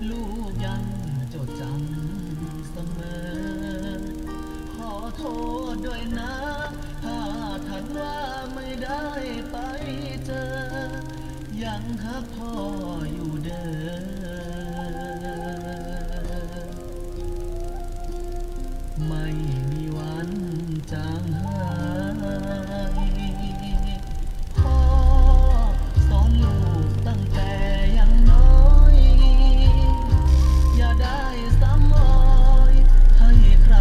ลูกยังจดจำเสมอขอโทษด้วยนะถ้าท่านว่าไม่ได้ไปเจอยังหักพ่ออยู่เด้อไม่มีวันจางหายพ่อสอนลูกตั้งแต่ยังน้อยอย่าได้ซ้ำรอยให้ใคร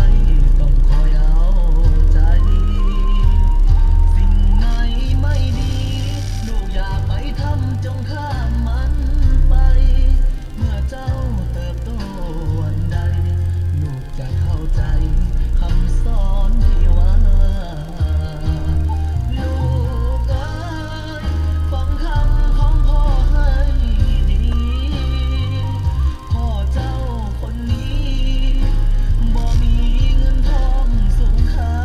ต้องคอยเอาใจสิ่งไหนไม่ดีลูกอย่าไปทำจงข้ามมันไปเมื่อเจ้าเติบโตวันใดลูกจะเข้าใจคำสอนที่ว่าลูกเอ๋ยฟังคำของพ่อให้ดีพ่อเจ้าคนนี้บ่มีเงินทองสูงค่า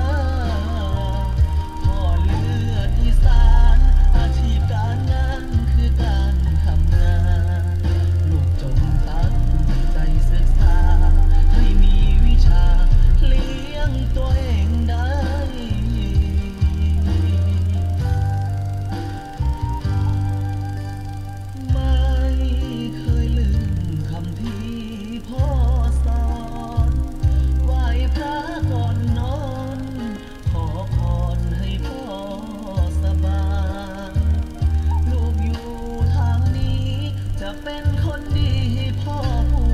พ่อเลือดอีสานอาชีพการงานคือการทำนาลูกจงตั้งใจศึกษาให้มีวิชาเลี้ยงตัวเองได้ไม่เคยลืมคำที่พ่อสอนไหว้พระก่อนนอนขอพรให้พ่อสบายลูกอยู่ทางนี้จะเป็นคนดีให้พ่อภู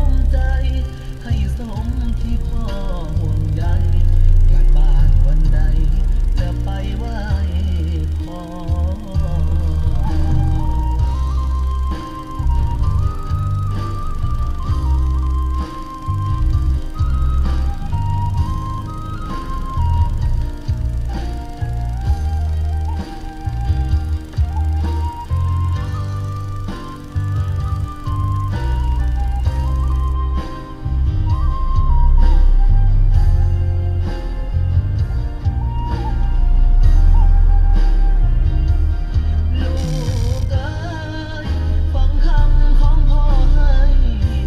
มิใจให้สมที่พ่อห่วงใยกลับบ้านวันใดจะไปไหว้พ่อ ลูกเอ๋ยฟังคำของพ่อให้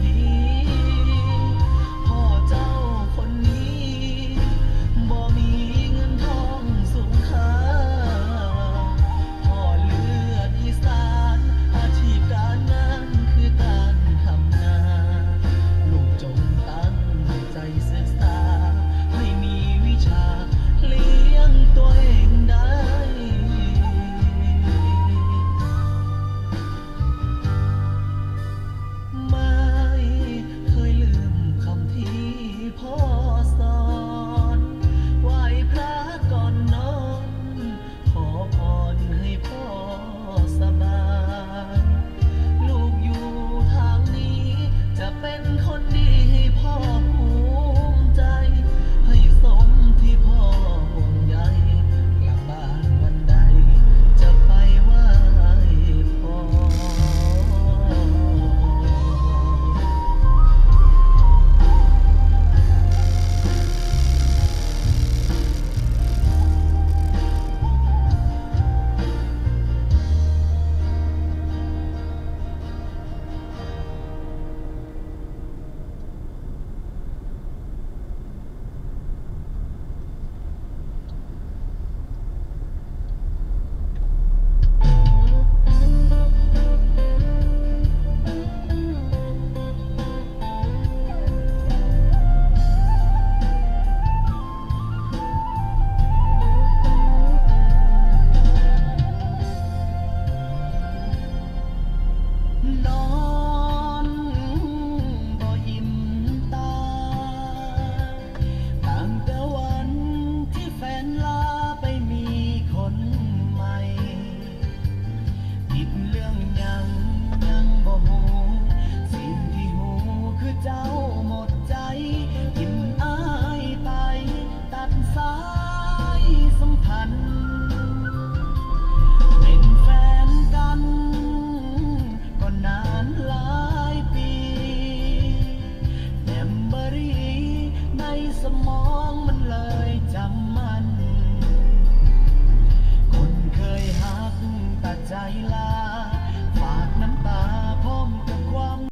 ดีพ่อเจ้าคนนี้บ่มีเงินทองสูงค่าพ่อเลือดอีสานอาชีพการงานคือการทำนาลูกจงตั้งใจศึกษาให้มีวิชาเลี้ยงตัวเองได้ ไม่เคยลืมคำที่พ่อสอนไหว้พระก่อนนอนขอพรให้พ่อสบายลูกอยู่ทางนี้จะเป็นคนดีให้พ่อภูมิใจให้สมที่พ่อห่วงใยกลับบ้านวันใดจะไปไหว้พ่อ นอนบ่อิ่มตาตั้งแต่วันที่แฟนลาไปมีคนใหม่ผิดเรื่องยังบ่ฮู้สิ่งที่ฮู้คือเจ้าหมดใจทิ่มอ้ายไปตัดสายสัมพันธ์ เป็นแฟนกันก็นานหลายปีแมมเบอรี่ในสมอง